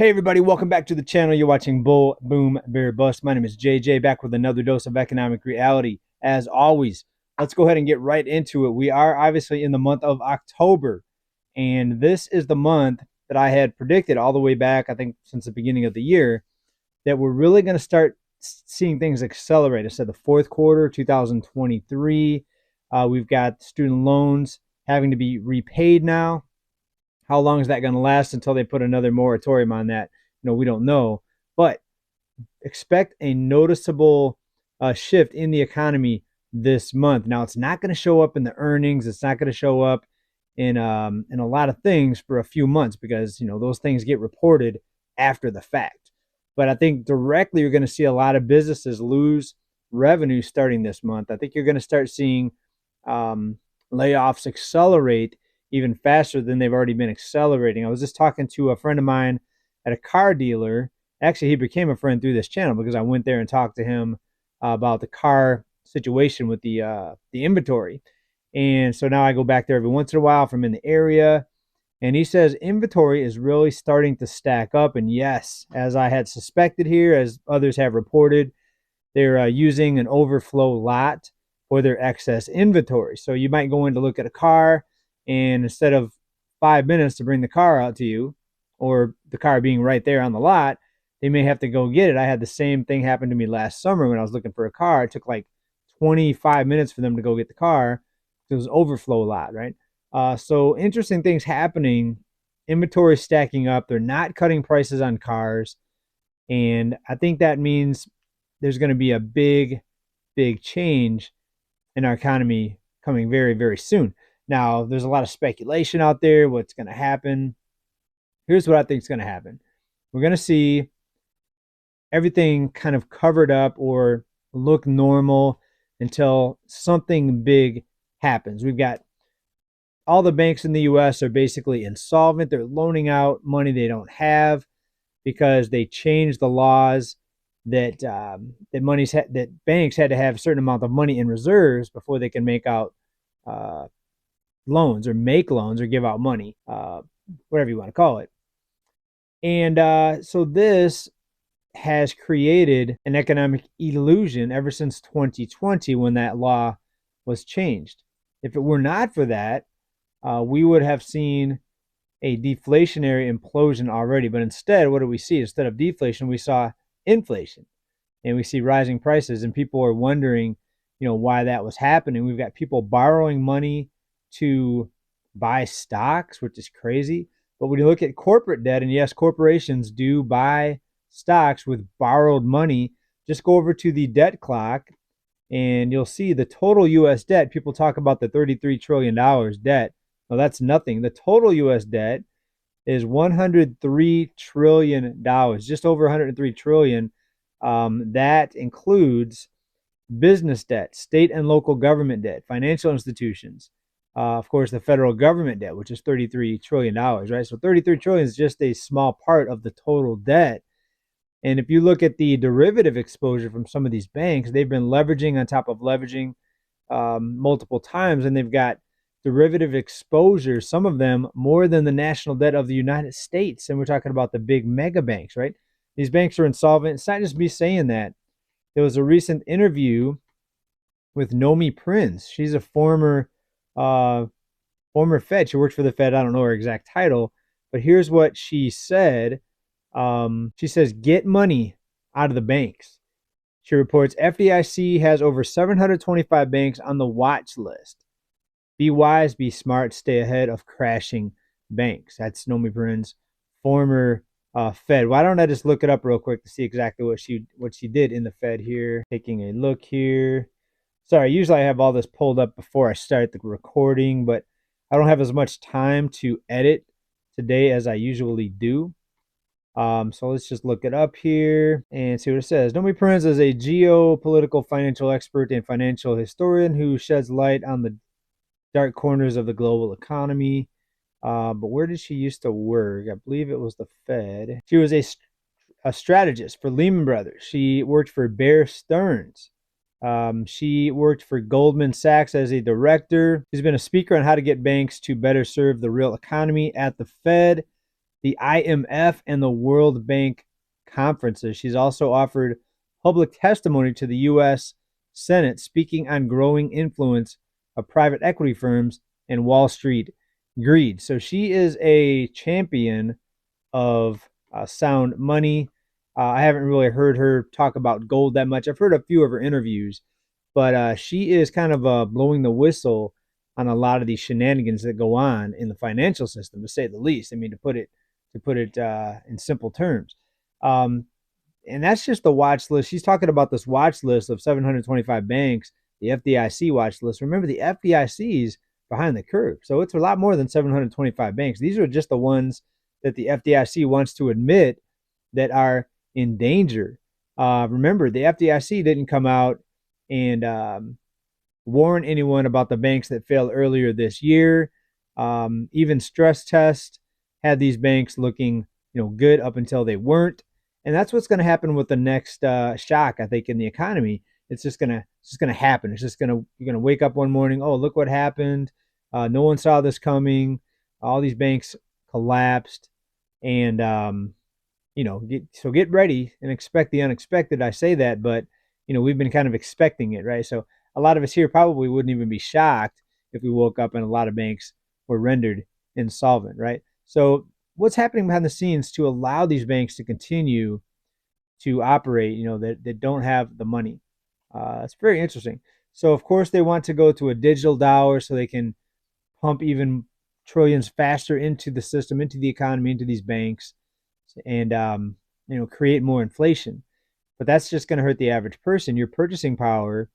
Hey everybody, welcome back to the channel. You're watching Bull, Boom, Bear, Bust. My name is JJ, back with another dose of economic reality. As always, let's go ahead and get right into it. We are obviously in the month of October, and this is the month that I had predicted all the way back, I think since the beginning of the year, that we're really going to start seeing things accelerate. I said the fourth quarter, 2023. We've got student loans having to be repaid now. How long is that going to last until they put another moratorium on that? We don't know. But expect a noticeable shift in the economy this month. Now, it's not going to show up in the earnings. It's not going to show up in a lot of things for a few months because those things get reported after the fact. But I think directly you're going to see a lot of businesses lose revenue starting this month. I think you're going to start seeing layoffs accelerate even faster than they've already been accelerating. I was just talking to a friend of mine at a car dealer. Actually, he became a friend through this channel because I went there and talked to him about the car situation with the inventory. And so now I go back there every once in a while if I'm in the area. And he says inventory is really starting to stack up. And yes, as I had suspected here, as others have reported, they're using an overflow lot for their excess inventory. So you might go in to look at a car, and instead of 5 minutes to bring the car out to you, or the car being right there on the lot, they may have to go get it. I had the same thing happen to me last summer when I was looking for a car. It took like 25 minutes for them to go get the car. It was overflow lot, right? So interesting things happening. Inventory stacking up. They're not cutting prices on cars. And I think that means there's going to be a big change in our economy coming very, very soon. Now, there's a lot of speculation out there what's going to happen. Here's what I think is going to happen. We're going to see everything kind of covered up or look normal until something big happens. We've got all the banks in the U.S. are basically insolvent. They're loaning out money they don't have because they changed the laws that that banks had to have a certain amount of money in reserves before they can make out loans or make loans or give out money, whatever you want to call it. And so this has created an economic illusion ever since 2020 when that law was changed. If it were not for that, we would have seen a deflationary implosion already. But instead, what do we see? Instead of deflation, we saw inflation, and we see rising prices, and people are wondering, why that was happening. We've got people borrowing money to buy stocks, which is crazy. But when you look at corporate debt, and yes, corporations do buy stocks with borrowed money, just go over to the debt clock and you'll see the total U.S. debt. People talk about the $33 trillion debt. Well, that's nothing. The total U.S. debt is $103 trillion, just over $103 trillion. That includes business debt, state and local government debt, financial institutions, of course, the federal government debt, which is $33 trillion, right? So $33 trillion is just a small part of the total debt. And if you look at the derivative exposure from some of these banks, they've been leveraging on top of leveraging multiple times, and they've got derivative exposure, some of them more than the national debt of the United States. And we're talking about the big mega banks, right? These banks are insolvent. It's not just me saying that. There was a recent interview with Nomi Prinz. She's a former Fed. She worked for the Fed. I don't know her exact title, but here's what she said. She says, get money out of the banks. She reports FDIC has over 725 banks on the watch list. Be wise, be smart, stay ahead of crashing banks. That's Nomi Prinz, former Fed. Why don't I just look it up real quick to see exactly what she did in the Fed here. Taking a look here. Sorry, usually I have all this pulled up before I start the recording, but I don't have as much time to edit today as I usually do. So let's just look it up here and see what it says. Nomi Prinz is a geopolitical financial expert and financial historian who sheds light on the dark corners of the global economy. But where did she used to work? I believe it was the Fed. She was a strategist for Lehman Brothers. She worked for Bear Stearns. She worked for Goldman Sachs as a director. She's been a speaker on how to get banks to better serve the real economy at the Fed. the IMF and the World Bank conferences. She's also offered public testimony to the U.S. Senate, speaking on growing influence of private equity firms and Wall Street greed. So she is a champion of sound money. I haven't really heard her talk about gold that much. I've heard a few of her interviews, but she is kind of blowing the whistle on a lot of these shenanigans that go on in the financial system, to say the least. I mean, to put it in simple terms. Um, and that's just the watch list. She's talking about this watch list of 725 banks, the FDIC watch list. Remember, the FDIC's behind the curve, so it's a lot more than 725 banks. These are just the ones that the FDIC wants to admit that are in danger. Remember, the FDIC didn't come out and warn anyone about the banks that failed earlier this year. Even stress test had these banks looking, good up until they weren't, and that's what's going to happen with the next shock, I think, in the economy. It's just gonna happen. You're gonna wake up one morning. Oh, look what happened. No one saw this coming. All these banks collapsed, and get ready and expect the unexpected. I say that, but we've been kind of expecting it, right? So a lot of us here probably wouldn't even be shocked if we woke up and a lot of banks were rendered insolvent, right? So what's happening behind the scenes to allow these banks to continue to operate, that don't have the money? It's very interesting. So of course they want to go to a digital dollar so they can pump even trillions faster into the system, into the economy, into these banks, and create more inflation. But that's just going to hurt the average person. Your purchasing power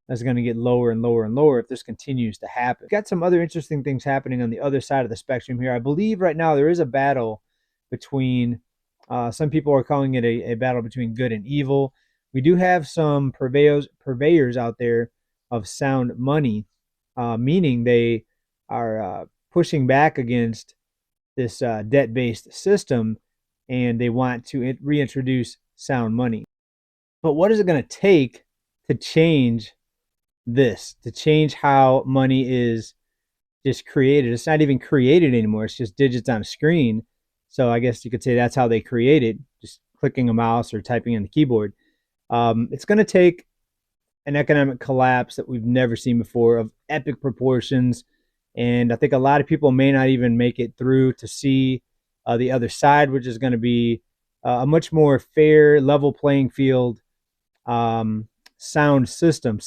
is going to get lower and lower and lower if this continues to happen. We've got some other interesting things happening on the other side of the spectrum here. I believe right now there is a battle between, some people are calling it a battle between good and evil. We do have some purveyors out there of sound money, meaning they are pushing back against this debt-based system, and they want to reintroduce sound money. But what is it going to take to change this, to change how money is just created? It's not even created anymore. It's just digits on a screen. So I guess you could say that's how they create it, just clicking a mouse or typing on the keyboard. It's going to take an economic collapse that we've never seen before, of epic proportions. And I think a lot of people may not even make it through to see the other side, which is going to be a much more fair, level playing field, sound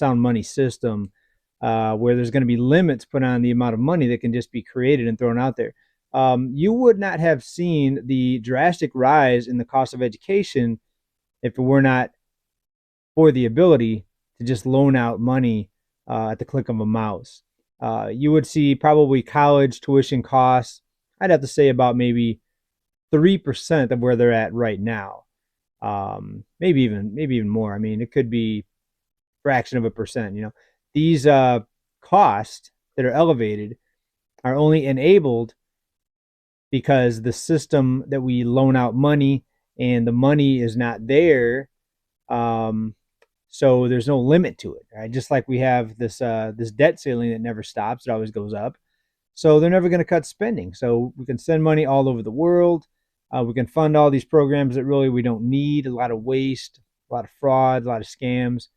money system, where there's going to be limits put on the amount of money that can just be created and thrown out there. You would not have seen the drastic rise in the cost of education if it were not for the ability to just loan out money at the click of a mouse. You would see probably college tuition costs, I'd have to say about maybe 3% of where they're at right now. Maybe even more. I mean, it could be a fraction of a percent. These costs that are elevated are only enabled because the system that we loan out money, and the money is not there. So there's no limit to it, right? Just like we have this debt ceiling that never stops; it always goes up. So they're never going to cut spending. So we can send money all over the world. We can fund all these programs that really we don't need. A lot of waste, a lot of fraud, a lot of scams,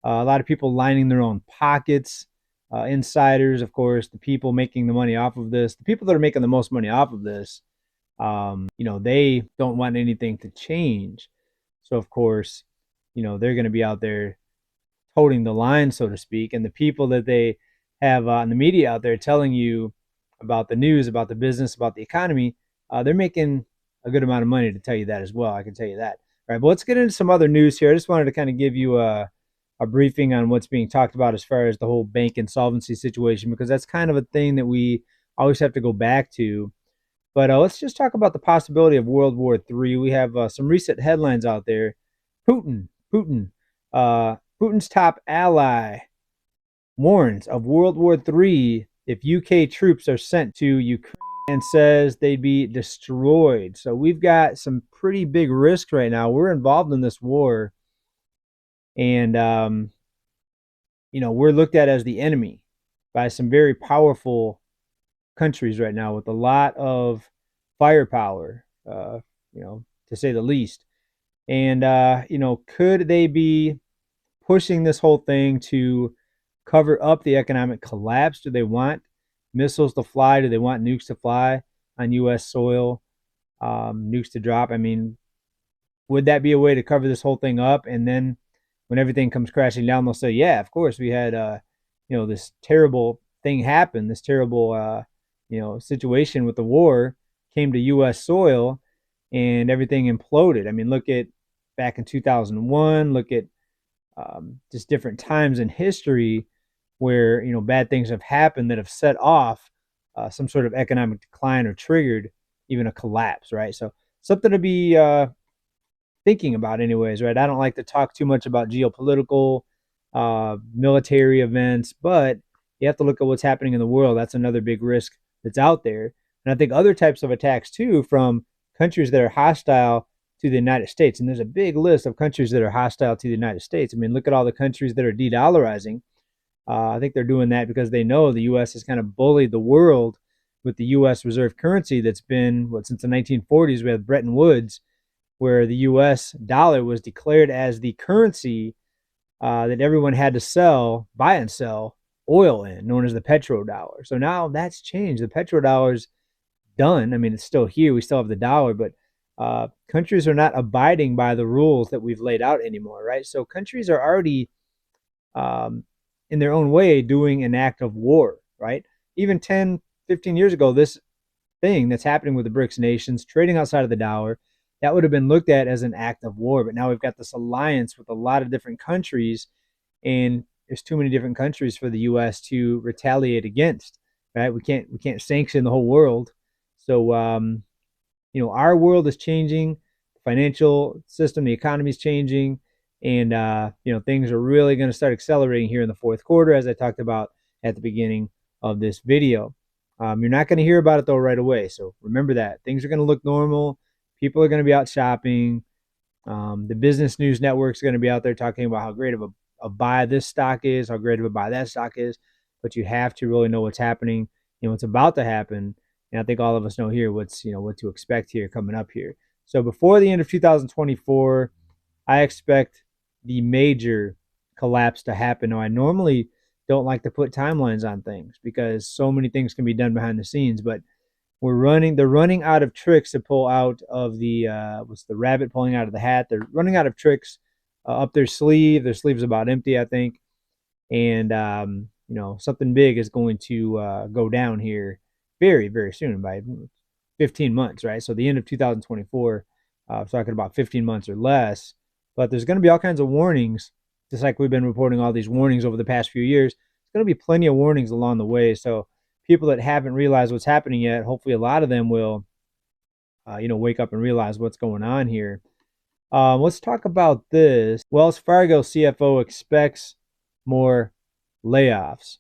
a lot of people lining their own pockets. Insiders, of course, the people making the money off of this, the people that are making the most money off of this, they don't want anything to change. So, of course, they're going to be out there toting the line, so to speak. And the people that they have in the media out there telling you about the news, about the business, about the economy, they're making a good amount of money to tell you that as well. I can tell you that. All right, but let's get into some other news here. I just wanted to kind of give you a briefing on what's being talked about as far as the whole bank insolvency situation, because that's kind of a thing that we always have to go back to. But let's just talk about the possibility of World War III. We have some recent headlines out there. Putin's top ally warns of World War III if UK troops are sent to Ukraine, and says they'd be destroyed. So we've got some pretty big risks right now. We're involved in this war, and we're looked at as the enemy by some very powerful countries right now with a lot of firepower. to say the least. And could they be pushing this whole thing to cover up the economic collapse? Do they want missiles to fly? Do they want nukes to fly on U.S. soil? Nukes to drop? I mean, would that be a way to cover this whole thing up? And then when everything comes crashing down, they'll say, yeah, of course, we had, this terrible thing happen, this terrible, situation with the war came to U.S. soil and everything imploded. I mean, look at back in 2001, look at just different times in history where, bad things have happened that have set off some sort of economic decline or triggered even a collapse, right? So something to be thinking about anyways, right? I don't like to talk too much about geopolitical military events, but you have to look at what's happening in the world. That's another big risk that's out there. And I think other types of attacks too from countries that are hostile to the United States. And there's a big list of countries that are hostile to the United States. I mean, look at all the countries that are de-dollarizing. I think they're doing that because they know the U.S. has kind of bullied the world with the U.S. reserve currency that's been, since the 1940s. We have Bretton Woods, where the U.S. dollar was declared as the currency that everyone had to buy and sell oil in, known as the petrodollar. So now that's changed. The petrodollar's done. I mean, it's still here. We still have the dollar, but countries are not abiding by the rules that we've laid out anymore, right? So countries are already, in their own way, doing an act of war, right? Even 10, 15 years ago, this thing that's happening with the BRICS nations trading outside of the dollar, that would have been looked at as an act of war. But now we've got this alliance with a lot of different countries, and there's too many different countries for the U.S. to retaliate against, right? We can't sanction the whole world. So, our world is changing, the financial system, the economy is changing, and things are really going to start accelerating here in the fourth quarter, as I talked about at the beginning of this video. You're not going to hear about it though right away, so remember that things are going to look normal. People are going to be out shopping. The business news networks are going to be out there talking about how great of a buy this stock is, how great of a buy that stock is. But you have to really know what's happening, what's about to happen. And I think all of us know here what to expect here coming up here. So before the end of 2024, I expect the major collapse to happen. Now, I normally don't like to put timelines on things because so many things can be done behind the scenes, but they're running out of tricks to pull out of the what's the rabbit pulling out of the hat. They're running out of tricks up their sleeve. Their sleeve's about empty, I think. And something big is going to go down here very, very soon, by 15 months, right? So the end of 2024, talking about 15 months or less. But there's going to be all kinds of warnings, just like we've been reporting all these warnings over the past few years. There's going to be plenty of warnings along the way. So people that haven't realized what's happening yet, hopefully a lot of them will, wake up and realize what's going on here. Let's talk about this. Wells Fargo CFO expects more layoffs.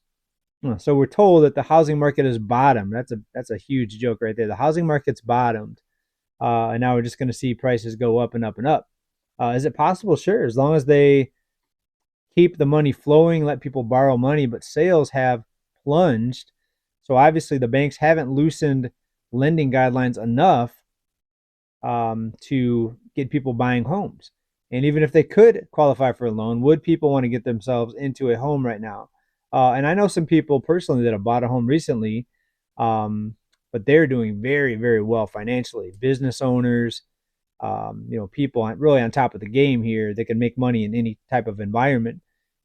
So we're told that the housing market has bottomed. That's a huge joke right there. The housing market's bottomed, and now we're just going to see prices go up and up and up. Is it possible? Sure, as long as they keep the money flowing, let people borrow money, but sales have plunged. So obviously the banks haven't loosened lending guidelines enough to get people buying homes. And even if they could qualify for a loan, would people want to get themselves into a home right now? And I know some people personally that have bought a home recently, but they're doing very, very well financially. Business owners, people really on top of the game here. They can make money in any type of environment.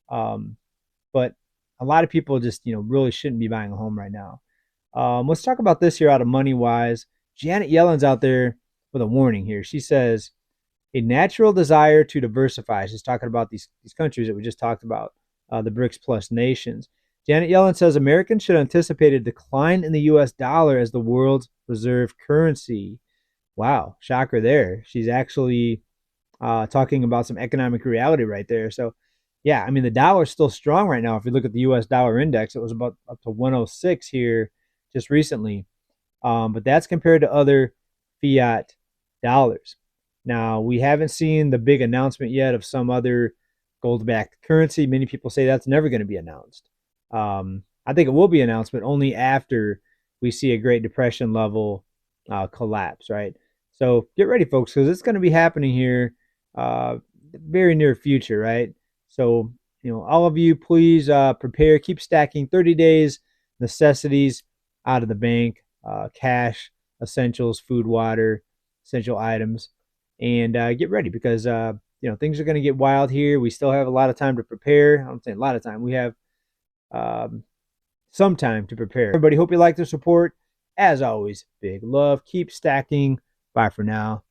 But a lot of people just, really shouldn't be buying a home right now. Let's talk about this here out of Money Wise. Janet Yellen's out there with a warning here. She says, a natural desire to diversify. She's talking about these countries that we just talked about, the BRICS plus nations. Janet Yellen says Americans should anticipate a decline in the U.S. dollar as the world's reserve currency. Wow, shocker there. She's actually talking about some economic reality right there. So, yeah, I mean, the dollar's still strong right now. If you look at the U.S. dollar index, it was about up to 106 here just recently. But that's compared to other fiat dollars. Now, we haven't seen the big announcement yet of some other gold-backed currency. Many people say that's never going to be announced. I think it will be announced, but only after we see a Great Depression level collapse, right? So get ready, folks, because it's going to be happening here very near future, right? So, all of you, please prepare, keep stacking 30 days necessities out of the bank, cash, essentials, food, water, essential items, and get ready because, things are going to get wild here. We still have a lot of time to prepare. I'm saying a lot of time. We have um, some time to prepare. Everybody, hope you like the support. As always, big love. Keep stacking. Bye for now.